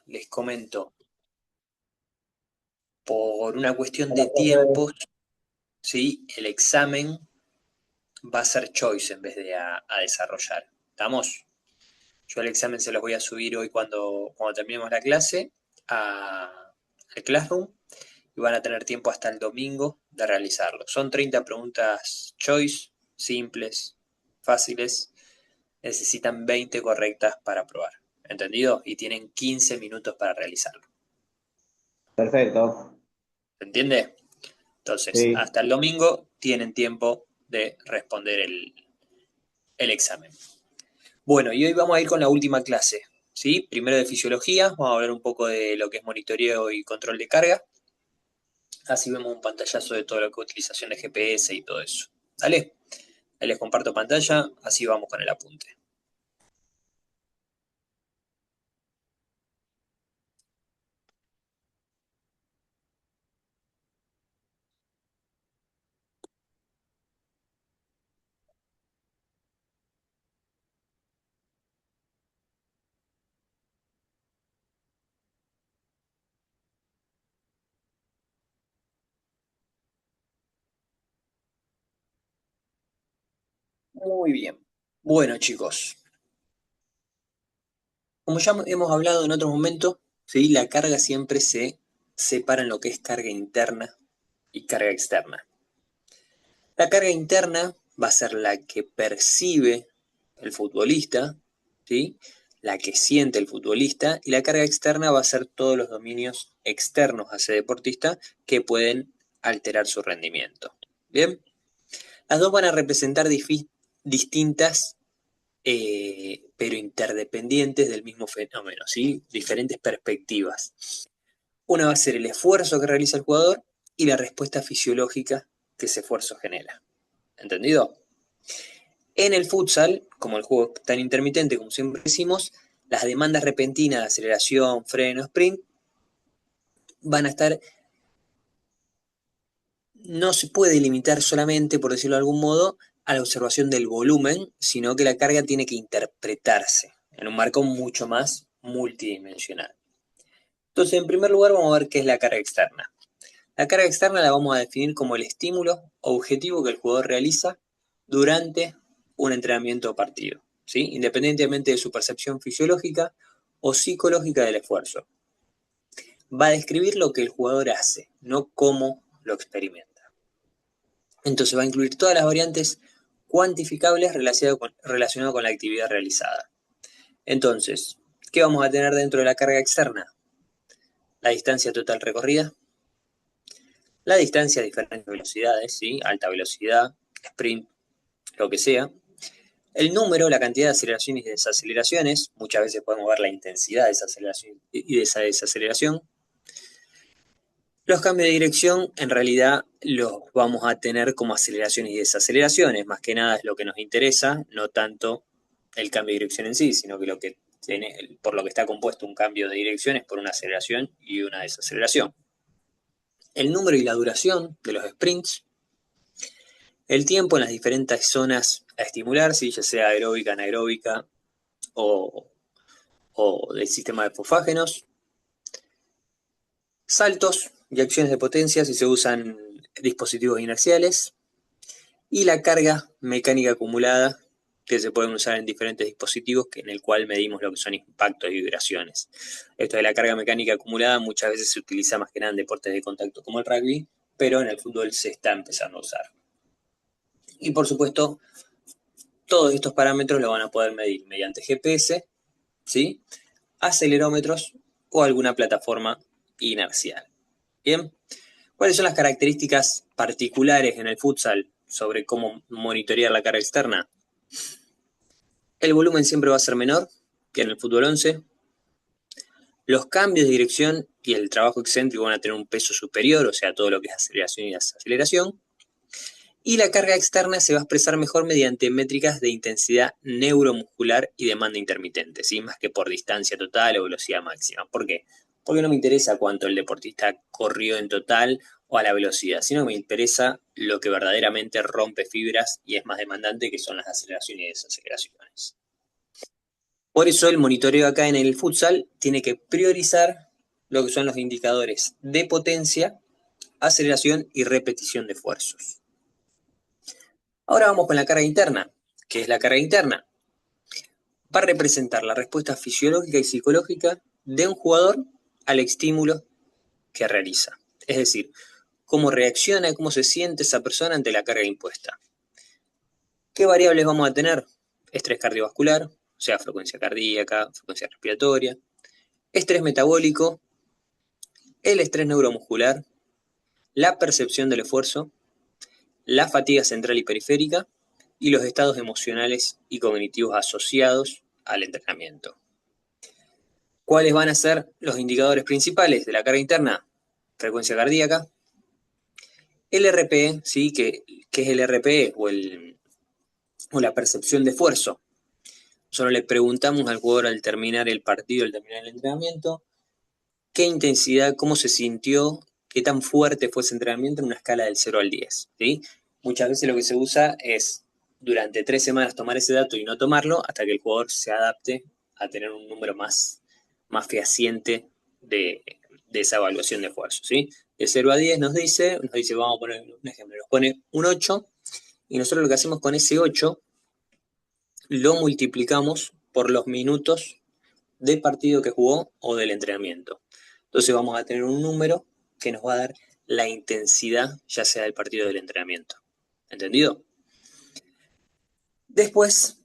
les comento, por una cuestión Hola, de profe. tiempos, ¿sí? El examen va a ser choice en vez de a desarrollar. ¿Estamos? Yo el examen se los voy a subir hoy cuando terminemos la clase al Classroom y van a tener tiempo hasta el domingo de realizarlo. Son 30 preguntas choice, simples, fáciles. Necesitan 20 correctas para probar. ¿Entendido? Y tienen 15 minutos para realizarlo. Perfecto. ¿Se entiende? Entonces, Sí. hasta el domingo tienen tiempo de responder el examen. Bueno, y hoy vamos a ir con la última clase, ¿sí? Primero de fisiología, vamos a hablar un poco de lo que es monitoreo y control de carga. Así vemos un pantallazo de todo lo que es utilización de GPS y todo eso. ¿Dale? Ahí les comparto pantalla, así vamos con el apunte. Muy bien. Bueno, chicos, como ya hemos hablado en otro momento, ¿sí? La carga siempre se separa en lo que es carga interna y carga externa. La carga interna va a ser la que percibe el futbolista, ¿sí? La que siente el futbolista, y la carga externa va a ser todos los dominios externos a ese deportista que pueden alterar su rendimiento. Bien, las dos van a representar distintas, pero interdependientes del mismo fenómeno, ¿sí? Diferentes perspectivas. Una va a ser el esfuerzo que realiza el jugador y la respuesta fisiológica que ese esfuerzo genera. ¿Entendido? En el futsal, como el juego es tan intermitente como siempre decimos, las demandas repentinas de aceleración, freno, sprint van a estar, no se puede limitar solamente, por decirlo de algún modo, a la observación del volumen, sino que la carga tiene que interpretarse en un marco mucho más multidimensional. Entonces, en primer lugar, vamos a ver qué es la carga externa. La carga externa la vamos a definir como el estímulo objetivo que el jugador realiza durante un entrenamiento o partido, ¿sí? Independientemente de su percepción fisiológica o psicológica del esfuerzo. Va a describir lo que el jugador hace, no cómo lo experimenta. Entonces va a incluir todas las variantes cuantificables relacionadas con la actividad realizada. Entonces, ¿qué vamos a tener dentro de la carga externa? La distancia total recorrida, la distancia a diferentes velocidades, ¿sí? Alta velocidad, sprint, lo que sea. El número, la cantidad de aceleraciones y desaceleraciones, muchas veces podemos ver la intensidad de esa aceleración y de esa desaceleración. Los cambios de dirección en realidad los vamos a tener como aceleraciones y desaceleraciones, más que nada es lo que nos interesa, no tanto el cambio de dirección en sí, sino que lo que tiene, por lo que está compuesto un cambio de dirección es por una aceleración y una desaceleración. El número y la duración de los sprints, el tiempo en las diferentes zonas a estimular, ¿sí? Ya sea aeróbica, anaeróbica o, o del sistema de fosfágenos, saltos y acciones de potencia si se usan dispositivos inerciales, y la carga mecánica acumulada que se pueden usar en diferentes dispositivos en el cual medimos lo que son impactos y vibraciones. Esto de la carga mecánica acumulada muchas veces se utiliza más que nada en deportes de contacto como el rugby, pero en el fútbol se está empezando a usar. Y por supuesto, todos estos parámetros lo van a poder medir mediante GPS, ¿sí? Acelerómetros o alguna plataforma inercial. Bien, ¿cuáles son las características particulares en el futsal sobre cómo monitorear la carga externa? El volumen siempre va a ser menor que en el fútbol 11. Los cambios de dirección y el trabajo excéntrico van a tener un peso superior, o sea, todo lo que es aceleración y desaceleración. Y la carga externa se va a expresar mejor mediante métricas de intensidad neuromuscular y demanda intermitente, ¿sí? Más que por distancia total o velocidad máxima. ¿Por qué? Porque no me interesa cuánto el deportista corrió en total o a la velocidad, sino que me interesa lo que verdaderamente rompe fibras y es más demandante, que son las aceleraciones y desaceleraciones. Por eso el monitoreo acá en el futsal tiene que priorizar lo que son los indicadores de potencia, aceleración y repetición de esfuerzos. Ahora vamos con la carga interna. ¿Qué es la carga interna? Va a representar la respuesta fisiológica y psicológica de un jugador al estímulo que realiza. Es decir, cómo reacciona, cómo se siente esa persona ante la carga impuesta. ¿Qué variables vamos a tener? Estrés cardiovascular, o sea, frecuencia cardíaca, frecuencia respiratoria, estrés metabólico, el estrés neuromuscular, la percepción del esfuerzo, la fatiga central y periférica y los estados emocionales y cognitivos asociados al entrenamiento. ¿Cuáles van a ser los indicadores principales de la carga interna? Frecuencia cardíaca, el RPE, ¿sí? ¿Qué es el RPE o la percepción de esfuerzo? Solo le preguntamos al jugador al terminar el partido, al terminar el entrenamiento, qué intensidad, cómo se sintió, qué tan fuerte fue ese entrenamiento en una escala del 0 al 10. ¿Sí? Muchas veces lo que se usa es durante 3 semanas tomar ese dato y no tomarlo hasta que el jugador se adapte a tener un número más fehaciente de esa evaluación de esfuerzo. ¿Sí? De 0 a 10 nos dice, vamos a poner un ejemplo, nos pone un 8 y nosotros lo que hacemos con ese 8 lo multiplicamos por los minutos de partido que jugó o del entrenamiento. Entonces vamos a tener un número que nos va a dar la intensidad, ya sea del partido o del entrenamiento. ¿Entendido? Después,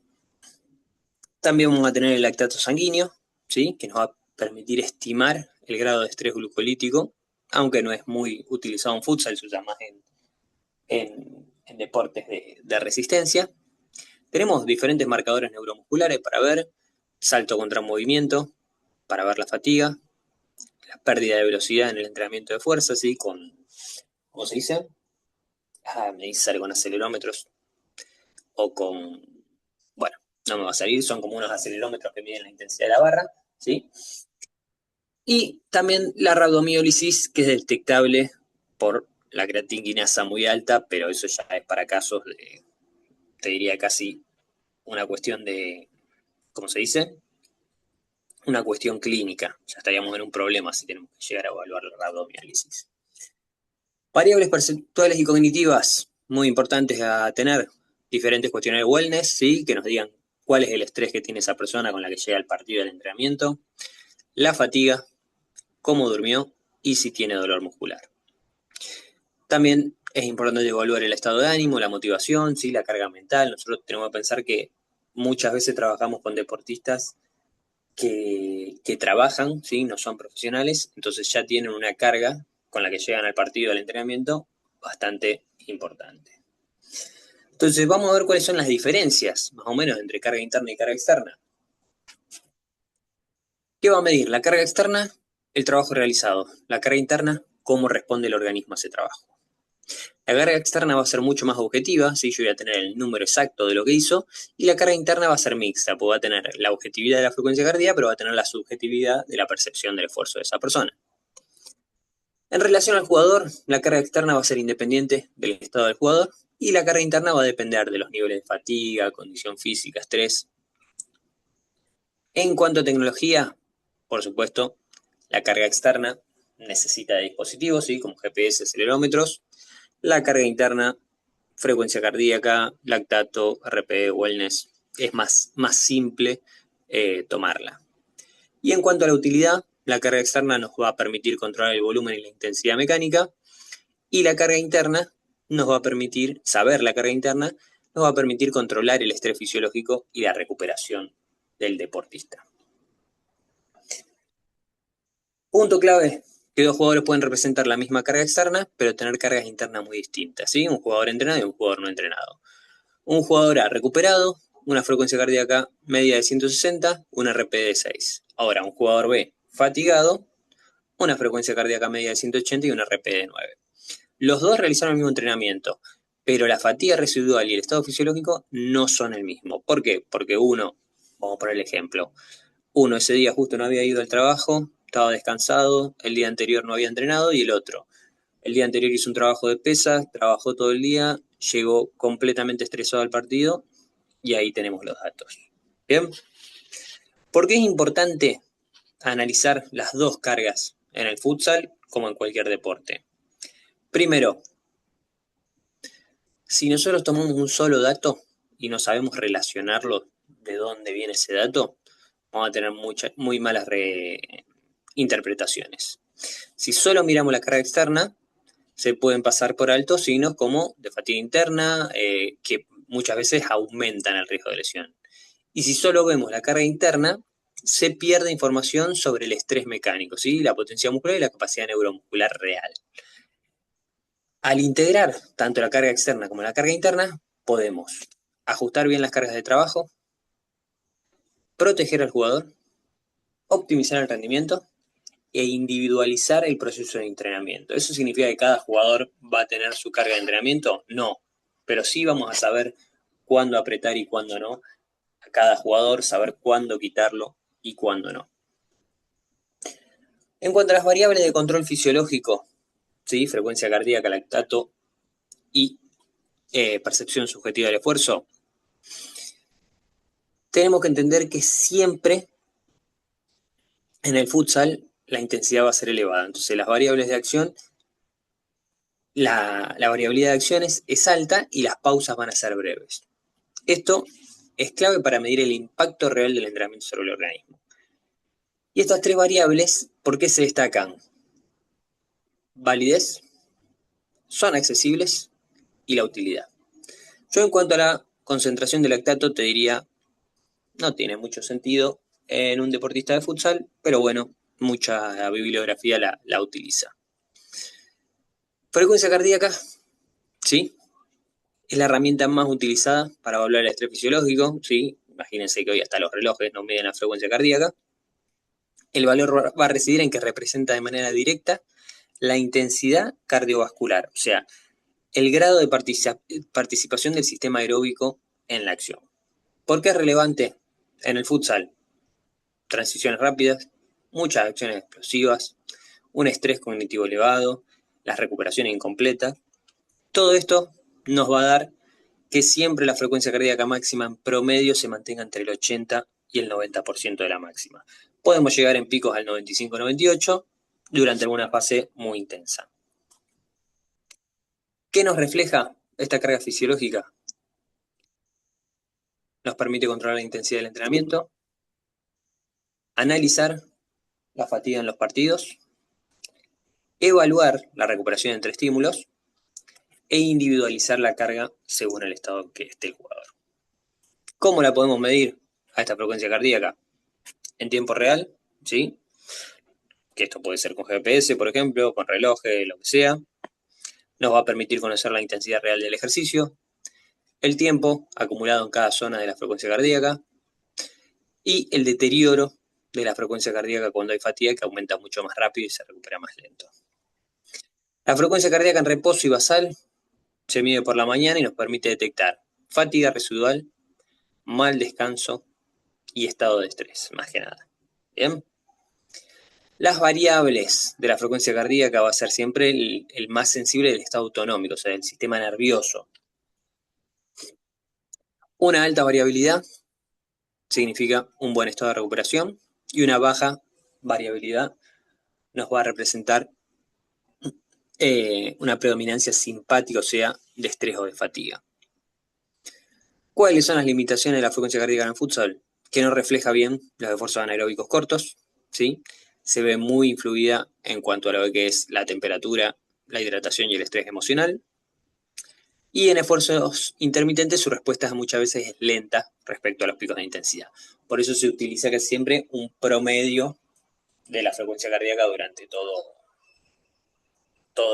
también vamos a tener el lactato sanguíneo, ¿sí? Que nos va a permitir estimar el grado de estrés glucolítico, aunque no es muy utilizado en futsal, se usa más en deportes de resistencia. Tenemos diferentes marcadores neuromusculares para ver salto contra movimiento, para ver la fatiga, la pérdida de velocidad en el entrenamiento de fuerza, ¿sí? ¿Cómo se dice? Me dice sale con acelerómetros o con, bueno, no me va a salir, son como unos acelerómetros que miden la intensidad de la barra, ¿sí? Y también la rabdomiólisis, que es detectable por la creatinquinasa muy alta, pero eso ya es para casos de, te diría casi una cuestión de, ¿cómo se dice? Una cuestión clínica. Ya estaríamos en un problema si tenemos que llegar a evaluar la rabdomiólisis. Variables perceptuales y cognitivas, muy importantes a tener. Diferentes cuestiones de wellness, ¿sí? Que nos digan cuál es el estrés que tiene esa persona con la que llega al partido del entrenamiento. La fatiga, cómo durmió y si tiene dolor muscular. También es importante evaluar el estado de ánimo, la motivación, ¿sí? La carga mental. Nosotros tenemos que pensar que muchas veces trabajamos con deportistas que trabajan, ¿sí? No son profesionales, entonces ya tienen una carga con la que llegan al partido del entrenamiento bastante importante. Entonces vamos a ver cuáles son las diferencias, más o menos, entre carga interna y carga externa. ¿Qué va a medir? La carga externa, el trabajo realizado. La carga interna, cómo responde el organismo a ese trabajo. La carga externa va a ser mucho más objetiva, ¿sí? Yo voy a tener el número exacto de lo que hizo, y la carga interna va a ser mixta, porque va a tener la objetividad de la frecuencia cardíaca, pero va a tener la subjetividad de la percepción del esfuerzo de esa persona. En relación al jugador, la carga externa va a ser independiente del estado del jugador, y la carga interna va a depender de los niveles de fatiga, condición física, estrés. En cuanto a tecnología, por supuesto, la carga externa necesita de dispositivos, ¿sí? Como GPS, acelerómetros. La carga interna, frecuencia cardíaca, lactato, RPE, wellness, es más simple tomarla. Y en cuanto a la utilidad, la carga externa nos va a permitir controlar el volumen y la intensidad mecánica, y la carga interna nos va a permitir, saber la carga interna, nos va a permitir controlar el estrés fisiológico y la recuperación del deportista. Punto clave, que dos jugadores pueden representar la misma carga externa, pero tener cargas internas muy distintas, ¿sí? Un jugador entrenado y un jugador no entrenado. Un jugador ha recuperado, una frecuencia cardíaca media de 160, una RPE de 6. Ahora, un jugador B fatigado, una frecuencia cardíaca media de 180 y una RPE de 9. Los dos realizaron el mismo entrenamiento, pero la fatiga residual y el estado fisiológico no son el mismo. ¿Por qué? Porque uno, vamos a poner el ejemplo, uno ese día justo no había ido al trabajo, estaba descansado, el día anterior no había entrenado, y el otro, el día anterior hizo un trabajo de pesas, trabajó todo el día, llegó completamente estresado al partido, y ahí tenemos los datos. ¿Bien? ¿Por qué es importante analizar las dos cargas en el futsal como en cualquier deporte? Primero, si nosotros tomamos un solo dato y no sabemos relacionarlo de dónde viene ese dato, vamos a tener muy malas interpretaciones. Si solo miramos la carga externa, se pueden pasar por alto signos como de fatiga interna, que muchas veces aumentan el riesgo de lesión. Y si solo vemos la carga interna, se pierde información sobre el estrés mecánico, ¿sí? La potencia muscular y la capacidad neuromuscular real. Al integrar tanto la carga externa como la carga interna, podemos ajustar bien las cargas de trabajo, proteger al jugador, optimizar el rendimiento e individualizar el proceso de entrenamiento. ¿Eso significa que cada jugador va a tener su carga de entrenamiento? No, pero sí vamos a saber cuándo apretar y cuándo no a cada jugador, saber cuándo quitarlo y cuándo no. En cuanto a las variables de control fisiológico, ¿sí? Frecuencia cardíaca, lactato y percepción subjetiva del esfuerzo, tenemos que entender que siempre en el futsal la intensidad va a ser elevada. Entonces las variables de acción, la variabilidad de acciones es alta y las pausas van a ser breves. Esto es clave para medir el impacto real del entrenamiento sobre el organismo. Y estas tres variables, ¿por qué se destacan? Validez, son accesibles y la utilidad. Yo en cuanto a la concentración de lactato te diría, no tiene mucho sentido en un deportista de futsal, pero bueno, mucha bibliografía la utiliza. Frecuencia cardíaca, sí, es la herramienta más utilizada para evaluar el estrés fisiológico, sí, imagínense que hoy hasta los relojes no miden la frecuencia cardíaca. El valor va a residir en que representa de manera directa la intensidad cardiovascular, o sea, el grado de participación del sistema aeróbico en la acción. ¿Por qué es relevante en el futsal? Transiciones rápidas, muchas acciones explosivas, un estrés cognitivo elevado, las recuperaciones incompletas. Todo esto nos va a dar que siempre la frecuencia cardíaca máxima en promedio se mantenga entre el 80 y el 90% de la máxima. Podemos llegar en picos al 95-98 durante alguna fase muy intensa. ¿Qué nos refleja esta carga fisiológica? Nos permite controlar la intensidad del entrenamiento, analizar la fatiga en los partidos, evaluar la recuperación entre estímulos e individualizar la carga según el estado en que esté el jugador. ¿Cómo la podemos medir a esta frecuencia cardíaca? En tiempo real, ¿sí? Que esto puede ser con GPS, por ejemplo, con relojes, lo que sea. Nos va a permitir conocer la intensidad real del ejercicio, el tiempo acumulado en cada zona de la frecuencia cardíaca y el deterioro de la frecuencia cardíaca cuando hay fatiga, que aumenta mucho más rápido y se recupera más lento. La frecuencia cardíaca en reposo y basal se mide por la mañana y nos permite detectar fatiga residual, mal descanso y estado de estrés, más que nada. ¿Bien? Las variables de la frecuencia cardíaca va a ser siempre el más sensible del estado autonómico, o sea, del sistema nervioso. Una alta variabilidad significa un buen estado de recuperación y una baja variabilidad nos va a representar una predominancia simpática, o sea, de estrés o de fatiga. ¿Cuáles son las limitaciones de la frecuencia cardíaca en el futsal? Que no refleja bien los esfuerzos anaeróbicos cortos, ¿sí? Se ve muy influida en cuanto a lo que es la temperatura, la hidratación y el estrés emocional. Y en esfuerzos intermitentes su respuesta muchas veces es lenta respecto a los picos de intensidad. Por eso se utiliza casi siempre un promedio de la frecuencia cardíaca durante todo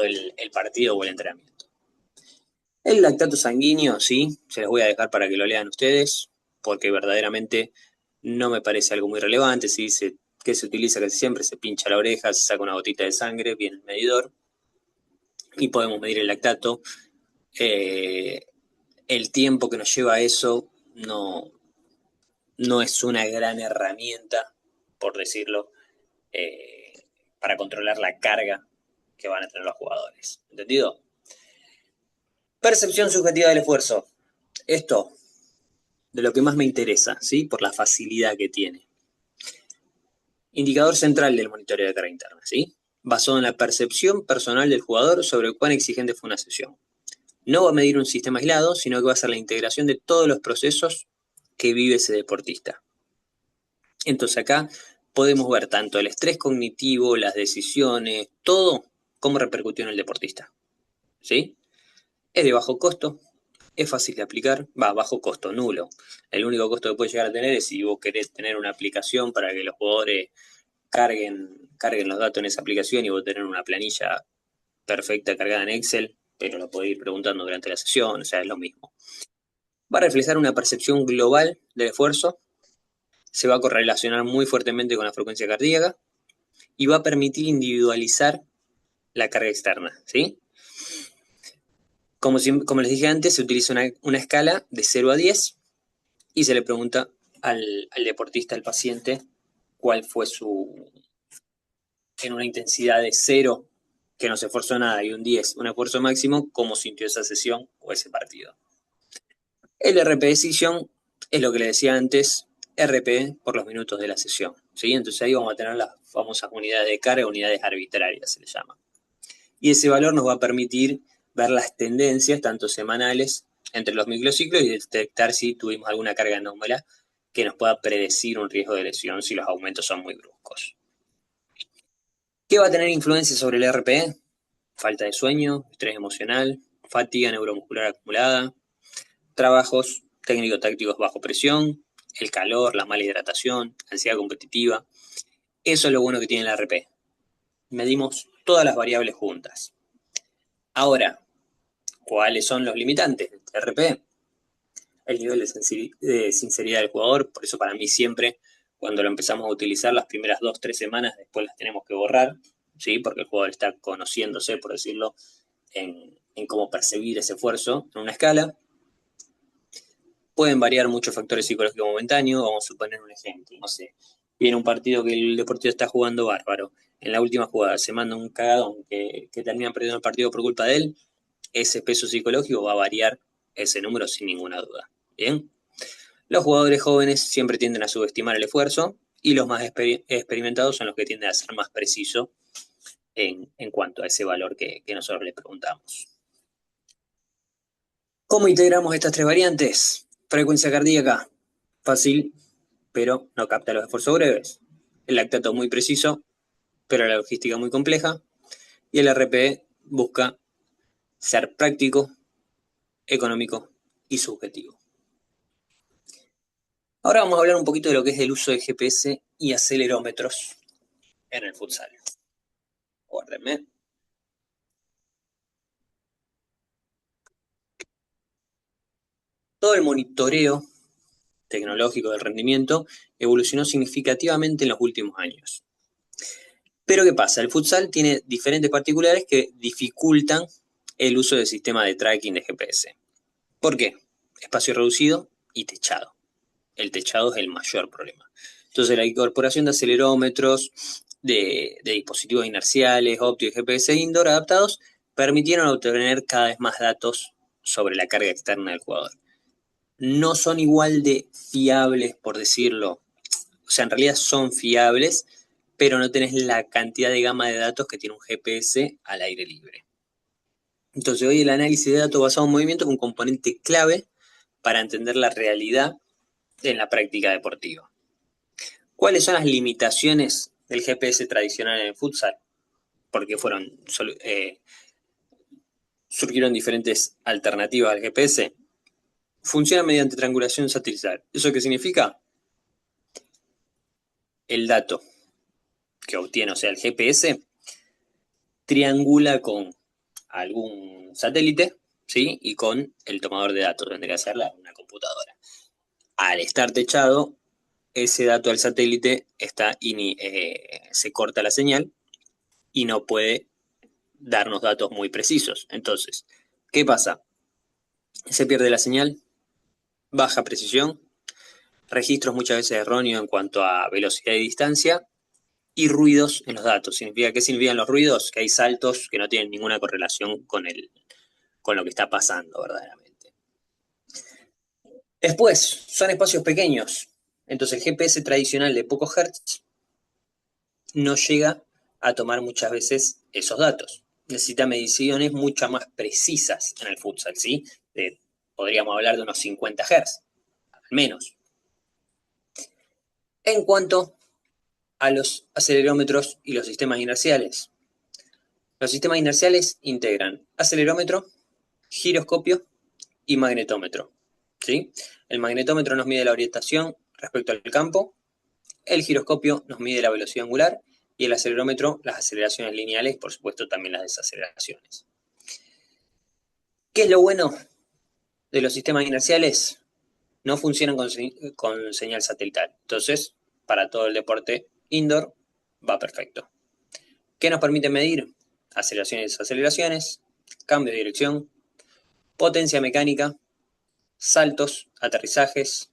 el partido o el entrenamiento. El lactato sanguíneo, sí, se los voy a dejar para que lo lean ustedes, porque verdaderamente no me parece algo muy relevante. Se dice que se utiliza casi siempre, se pincha la oreja, se saca una gotita de sangre, viene el medidor y podemos medir el lactato. El tiempo que nos lleva eso no es una gran herramienta, por decirlo, para controlar la carga que van a tener los jugadores. ¿Entendido? Percepción subjetiva del esfuerzo. Esto, de lo que más me interesa, ¿sí? Por la facilidad que tiene. Indicador central del monitoreo de carga interna, ¿sí? Basado en la percepción personal del jugador sobre cuán exigente fue una sesión. No va a medir un sistema aislado, sino que va a ser la integración de todos los procesos que vive ese deportista. Entonces acá podemos ver tanto el estrés cognitivo, las decisiones, todo cómo repercutió en el deportista, ¿sí? Es de bajo costo, es fácil de aplicar, bajo costo, nulo. El único costo que puede llegar a tener es si vos querés tener una aplicación para que los jugadores carguen los datos en esa aplicación y vos tenés una planilla perfecta cargada en Excel, pero lo podés ir preguntando durante la sesión, o sea, es lo mismo. Va a reflejar una percepción global del esfuerzo, se va a correlacionar muy fuertemente con la frecuencia cardíaca y va a permitir individualizar la carga externa, ¿sí? Como les dije antes, se utiliza una escala de 0 a 10 y se le pregunta al deportista, al paciente, cuál fue en una intensidad de 0, que no se esforzó nada, y un 10, un esfuerzo máximo, cómo sintió esa sesión o ese partido. El RP Decision es lo que le decía antes, RP por los minutos de la sesión, ¿sí? Entonces ahí vamos a tener las famosas unidades de carga, unidades arbitrarias se le llama. Y ese valor nos va a permitir ver las tendencias, tanto semanales, entre los microciclos y detectar si tuvimos alguna carga anómala que nos pueda predecir un riesgo de lesión si los aumentos son muy bruscos. ¿Qué va a tener influencia sobre el RPE? Falta de sueño, estrés emocional, fatiga neuromuscular acumulada, trabajos técnico-tácticos bajo presión, el calor, la mala hidratación, ansiedad competitiva. Eso es lo bueno que tiene el RP. Medimos todas las variables juntas. Ahora, ¿cuáles son los limitantes del RP? El nivel de sinceridad del jugador, por eso para mí siempre, cuando lo empezamos a utilizar las primeras 2-3 semanas, después las tenemos que borrar, ¿sí? Porque el jugador está conociéndose, por decirlo, en cómo percibir ese esfuerzo en una escala. Pueden variar muchos factores psicológicos momentáneos, vamos a suponer un ejemplo, no sé, viene un partido que el Deportivo está jugando bárbaro, en la última jugada se manda un cagadón que termina perdiendo el partido por culpa de él, ese peso psicológico va a variar ese número sin ninguna duda. Bien, los jugadores jóvenes siempre tienden a subestimar el esfuerzo y los más experimentados son los que tienden a ser más precisos en cuanto a ese valor que nosotros le preguntamos. ¿Cómo integramos estas tres variantes? Frecuencia cardíaca, fácil, pero no capta los esfuerzos breves. El lactato muy preciso, pero la logística muy compleja. Y el RPE busca ser práctico, económico y subjetivo. Ahora vamos a hablar un poquito de lo que es el uso de GPS y acelerómetros en el futsal. Guárdenme. Todo el monitoreo tecnológico del rendimiento evolucionó significativamente en los últimos años. Pero ¿qué pasa? El futsal tiene diferentes particulares que dificultan el uso del sistema de tracking de GPS. ¿Por qué? Espacio reducido y techado. El techado es el mayor problema. Entonces la incorporación de acelerómetros, de dispositivos inerciales, ópticos, GPS indoor adaptados, permitieron obtener cada vez más datos sobre la carga externa del jugador. No son igual de fiables, por decirlo. O sea, en realidad son fiables, pero no tenés la cantidad de gama de datos que tiene un GPS al aire libre. Entonces hoy el análisis de datos basado en movimiento es un componente clave para entender la realidad en la práctica deportiva. ¿Cuáles son las limitaciones del GPS tradicional en el futsal? Porque surgieron diferentes alternativas al GPS. Funciona mediante triangulación satelital. ¿Eso qué significa? El dato que obtiene, o sea, el GPS, triangula con algún satélite, ¿sí? Y con el tomador de datos, tendría que ser una computadora. Al estar techado, ese dato al satélite se corta la señal y no puede darnos datos muy precisos. Entonces, ¿qué pasa? Se pierde la señal, baja precisión, registros muchas veces erróneos en cuanto a velocidad y distancia y ruidos en los datos. ¿Qué significan los ruidos? Que hay saltos que no tienen ninguna correlación con lo que está pasando verdaderamente. Después, son espacios pequeños. Entonces el GPS tradicional de pocos hertz no llega a tomar muchas veces esos datos. Necesita mediciones mucho más precisas en el futsal, ¿sí? Podríamos hablar de unos 50 Hz, al menos. En cuanto a los acelerómetros y los sistemas inerciales. Los sistemas inerciales integran acelerómetro, giroscopio y magnetómetro, ¿sí? El magnetómetro nos mide la orientación respecto al campo, el giroscopio nos mide la velocidad angular y el acelerómetro las aceleraciones lineales y por supuesto también las desaceleraciones. ¿Qué es lo bueno de los sistemas inerciales? No funcionan con señal satelital. Entonces, para todo el deporte indoor va perfecto. ¿Qué nos permite medir? Aceleraciones y desaceleraciones, cambio de dirección, potencia mecánica, saltos, aterrizajes,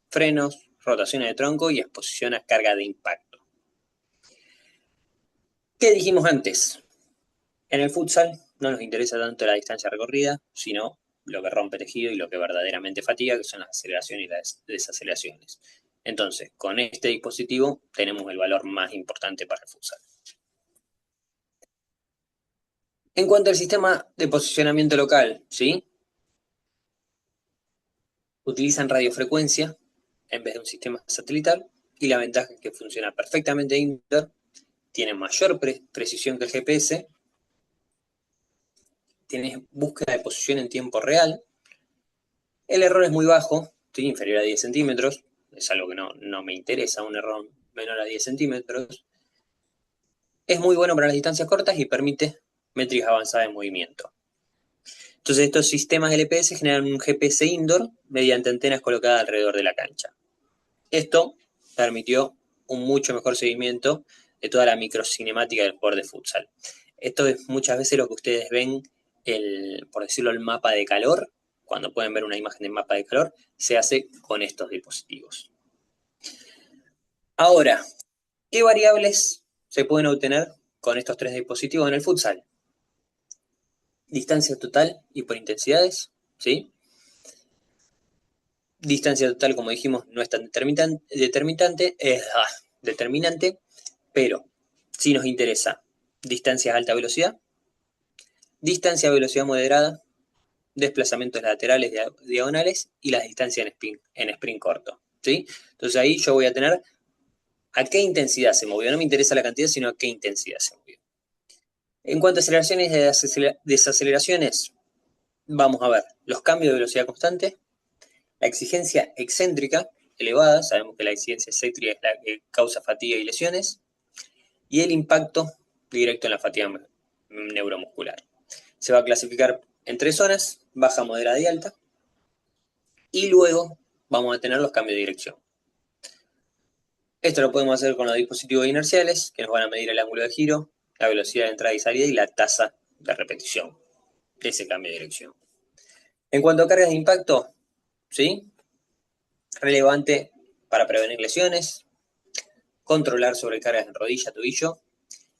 frenos, rotaciones de tronco y exposición a carga de impacto. ¿Qué dijimos antes? En el futsal no nos interesa tanto la distancia recorrida, sino lo que rompe tejido y lo que verdaderamente fatiga, que son las aceleraciones y las desaceleraciones. Entonces, con este dispositivo tenemos el valor más importante para el futsal. En cuanto al sistema de posicionamiento local, ¿sí? Utilizan radiofrecuencia en vez de un sistema satelital y la ventaja es que funciona perfectamente indoor, tiene mayor precisión que el GPS, tiene búsqueda de posición en tiempo real, el error es muy bajo, ¿sí? Inferior a 10 centímetros, es algo que no me interesa, un error menor a 10 centímetros, es muy bueno para las distancias cortas y permite métricas avanzadas de movimiento. Entonces estos sistemas LPS generan un GPS indoor mediante antenas colocadas alrededor de la cancha. Esto permitió un mucho mejor seguimiento de toda la microcinemática del jugador de futsal. Esto es muchas veces lo que ustedes ven, por decirlo, el mapa de calor. Cuando pueden ver una imagen de mapa de calor, se hace con estos dispositivos. Ahora, ¿qué variables se pueden obtener con estos tres dispositivos en el futsal? Distancia total y por intensidades, ¿sí? Distancia total, como dijimos, no es tan determinante, pero sí nos interesa distancias a alta velocidad, distancia a velocidad moderada, desplazamientos laterales diagonales y las distancias en sprint corto, ¿sí? Entonces ahí yo voy a tener a qué intensidad se movió. No me interesa la cantidad, sino a qué intensidad se movió. En cuanto a aceleraciones y desaceleraciones, vamos a ver los cambios de velocidad constante, la exigencia excéntrica elevada, sabemos que la exigencia excéntrica es la que causa fatiga y lesiones, y el impacto directo en la fatiga neuromuscular. Se va a clasificar en tres zonas, baja, moderada y alta, y luego vamos a tener los cambios de dirección. Esto lo podemos hacer con los dispositivos inerciales, que nos van a medir el ángulo de giro, la velocidad de entrada y salida y la tasa de repetición de ese cambio de dirección. En cuanto a cargas de impacto, ¿sí? Relevante para prevenir lesiones, controlar sobrecargas en rodilla, tobillo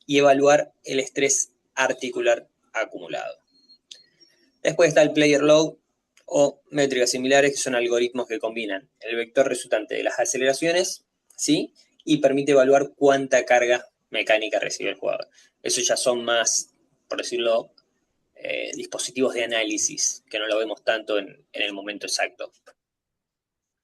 y evaluar el estrés articular acumulado. Después está el player load o métricas similares, que son algoritmos que combinan el vector resultante de las aceleraciones, ¿sí? Y permite evaluar cuánta carga mecánica recibe el jugador. Eso ya son más, por decirlo, dispositivos de análisis, que no lo vemos tanto en el momento exacto.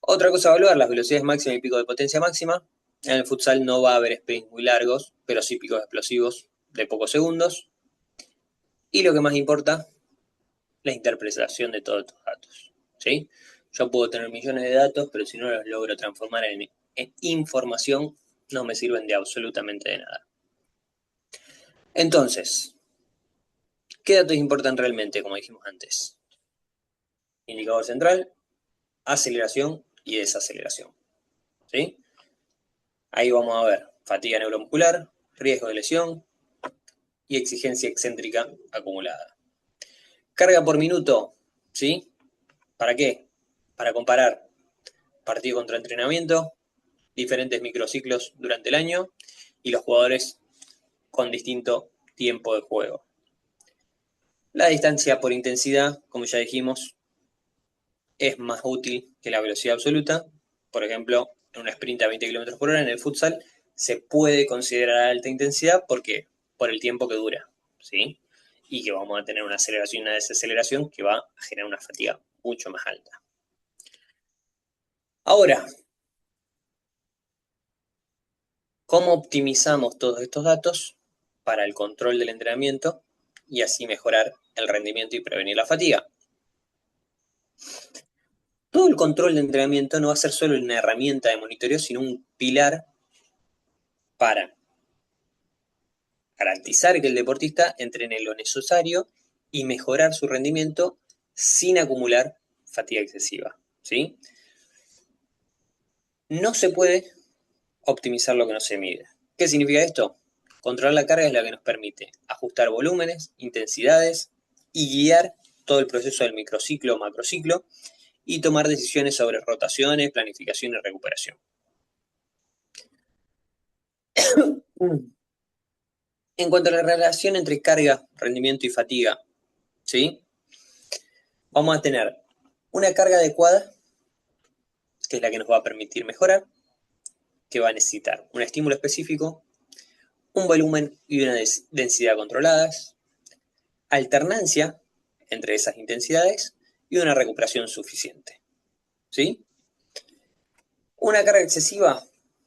Otra cosa a evaluar, las velocidades máximas y pico de potencia máxima. En el futsal no va a haber sprints muy largos, pero sí picos explosivos de pocos segundos. Y lo que más importa, la interpretación de todos estos datos, ¿sí? Yo puedo tener millones de datos, pero si no los logro transformar en información, no me sirven de absolutamente de nada. Entonces, ¿qué datos importan realmente, como dijimos antes? Indicador central, aceleración y desaceleración, ¿sí? Ahí vamos a ver fatiga neuromuscular, riesgo de lesión y exigencia excéntrica acumulada. Carga por minuto, ¿sí? ¿Para qué? Para comparar partido contra entrenamiento, diferentes microciclos durante el año y los jugadores con distinto tiempo de juego. La distancia por intensidad, como ya dijimos, es más útil que la velocidad absoluta. Por ejemplo, en un sprint a 20 km por hora en el futsal se puede considerar alta intensidad porque por el tiempo que dura, ¿sí? Y que vamos a tener una aceleración y una desaceleración que va a generar una fatiga mucho más alta. Ahora, ¿cómo optimizamos todos estos datos para el control del entrenamiento y así mejorar el rendimiento y prevenir la fatiga? Todo el control de entrenamiento no va a ser solo una herramienta de monitoreo, sino un pilar para garantizar que el deportista entrene lo necesario y mejorar su rendimiento sin acumular fatiga excesiva, ¿sí? No se puede optimizar lo que no se mide. ¿Qué significa esto? Controlar la carga es la que nos permite ajustar volúmenes, intensidades y guiar todo el proceso del microciclo o macrociclo y tomar decisiones sobre rotaciones, planificación y recuperación. En cuanto a la relación entre carga, rendimiento y fatiga, ¿sí? Vamos a tener una carga adecuada, que es la que nos va a permitir mejorar, que va a necesitar un estímulo específico, un volumen y una densidad controladas, alternancia entre esas intensidades y una recuperación suficiente, ¿sí? Una carga excesiva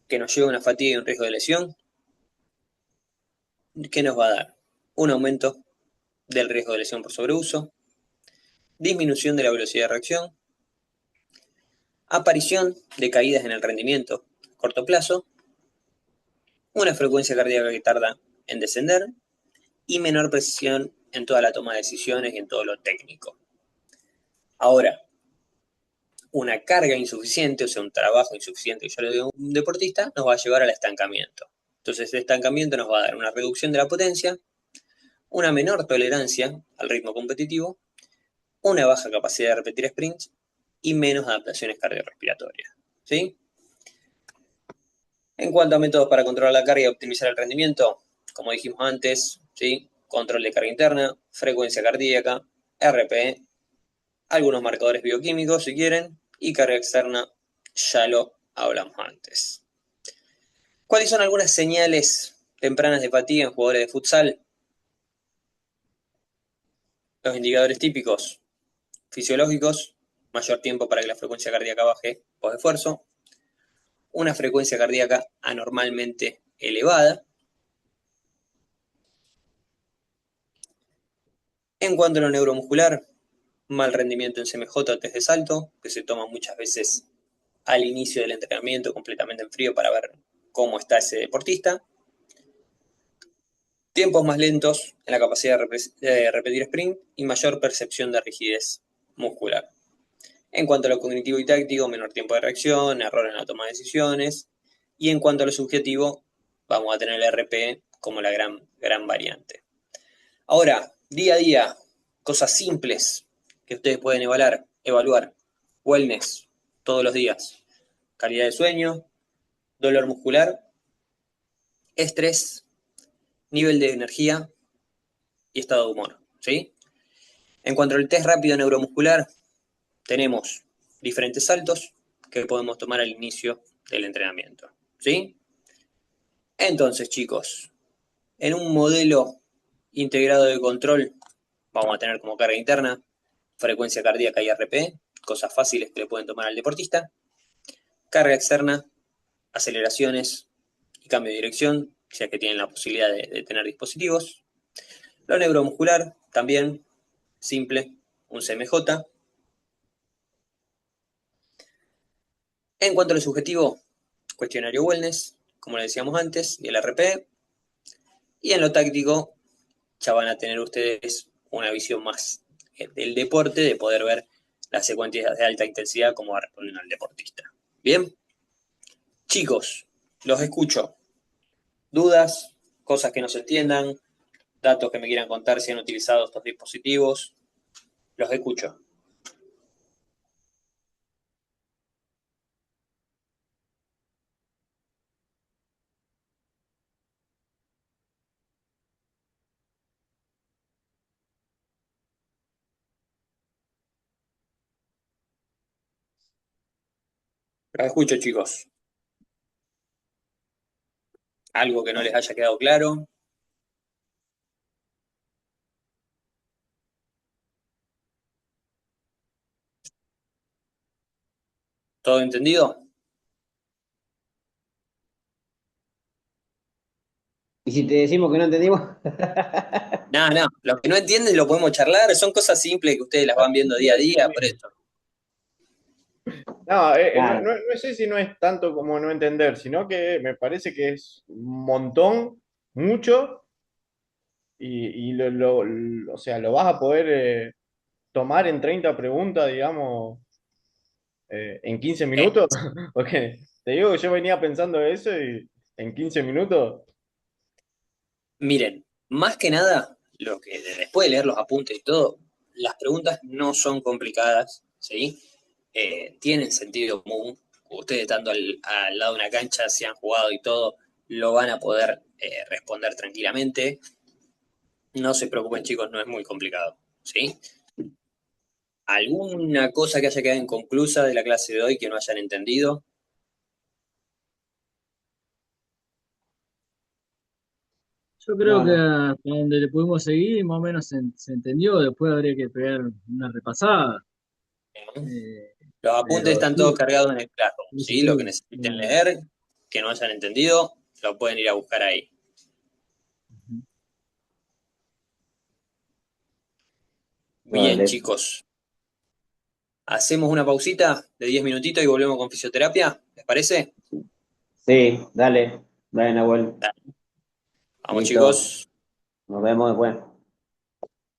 que nos lleva a una fatiga y un riesgo de lesión, ¿qué nos va a dar? Un aumento del riesgo de lesión por sobreuso, disminución de la velocidad de reacción, aparición de caídas en el rendimiento a corto plazo, una frecuencia cardíaca que tarda en descender y menor precisión en toda la toma de decisiones y en todo lo técnico. Ahora, una carga insuficiente, o sea, un trabajo insuficiente que yo le doy a un deportista, nos va a llevar al estancamiento. Entonces, el estancamiento nos va a dar una reducción de la potencia, una menor tolerancia al ritmo competitivo, una baja capacidad de repetir sprints y menos adaptaciones cardiorrespiratorias, ¿sí? En cuanto a métodos para controlar la carga y optimizar el rendimiento, como dijimos antes, ¿sí? Control de carga interna, frecuencia cardíaca, RPE, algunos marcadores bioquímicos si quieren, y carga externa, ya lo hablamos antes. ¿Cuáles son algunas señales tempranas de fatiga en jugadores de futsal? Los indicadores típicos fisiológicos, mayor tiempo para que la frecuencia cardíaca baje post esfuerzo, una frecuencia cardíaca anormalmente elevada. En cuanto a lo neuromuscular, mal rendimiento en CMJ o test de salto, que se toma muchas veces al inicio del entrenamiento completamente en frío para ver cómo está ese deportista. Tiempos más lentos en la capacidad de repetir sprint y mayor percepción de rigidez muscular. En cuanto a lo cognitivo y táctico, menor tiempo de reacción, error en la toma de decisiones. Y en cuanto a lo subjetivo, vamos a tener el RP como la gran variante. Ahora, día a día, cosas simples que ustedes pueden evaluar. Wellness, todos los días. Calidad de sueño, dolor muscular, estrés, nivel de energía y estado de humor, ¿sí? En cuanto al test rápido neuromuscular, tenemos diferentes saltos que podemos tomar al inicio del entrenamiento, ¿sí? Entonces, chicos, en un modelo integrado de control vamos a tener como carga interna frecuencia cardíaca y RP, cosas fáciles que le pueden tomar al deportista. Carga externa, aceleraciones y cambio de dirección, ya que tienen la posibilidad de tener dispositivos. Lo neuromuscular, también simple, un CMJ. En cuanto a lo subjetivo, cuestionario wellness, como le decíamos antes, y el RP. Y en lo táctico, ya van a tener ustedes una visión más del deporte, de poder ver las secuencias de alta intensidad, como va respondiendo al deportista. Bien, chicos, los escucho. ¿Dudas? ¿Cosas que no se entiendan? ¿Datos que me quieran contar si han utilizado estos dispositivos? Los escucho. Los escucho, chicos. ¿Algo que no les haya quedado claro? ¿Todo entendido? ¿Y si te decimos que no entendimos? Nada, no. Lo que no entienden lo podemos charlar. Son cosas simples que ustedes las van viendo día a día, por eso. No, Claro. no sé si no es tanto como no entender, sino que me parece que es un montón, mucho, y o sea, lo vas a poder tomar en 30 preguntas, digamos, en 15 Eh, minutos, porque te digo que yo venía pensando eso y en 15 minutos, Miren, más que nada, lo que después de leer los apuntes y todo, las preguntas no son complicadas, ¿sí? Tienen sentido común. Ustedes estando al lado de una cancha, si han jugado y todo, lo van a poder responder tranquilamente. No se preocupen, chicos, no es muy complicado, ¿sí? ¿Alguna cosa que haya quedado inconclusa de la clase de hoy que no hayan entendido? Yo creo No, que no. hasta donde le pudimos seguir, más o menos se entendió. Después habría que pegar una repasada. Eh, Los apuntes pero están todos sí, cargados en el Classroom, sí, sí, ¿sí? Lo que sí. necesiten leer, que no hayan entendido, lo pueden ir a buscar ahí. Bien, Dale. chicos. Hacemos una pausita de 10 minutitos y volvemos con fisioterapia, ¿les parece? Sí, dale. Dale, Nahuel. Dale. Vamos, Listo. chicos. Nos vemos después.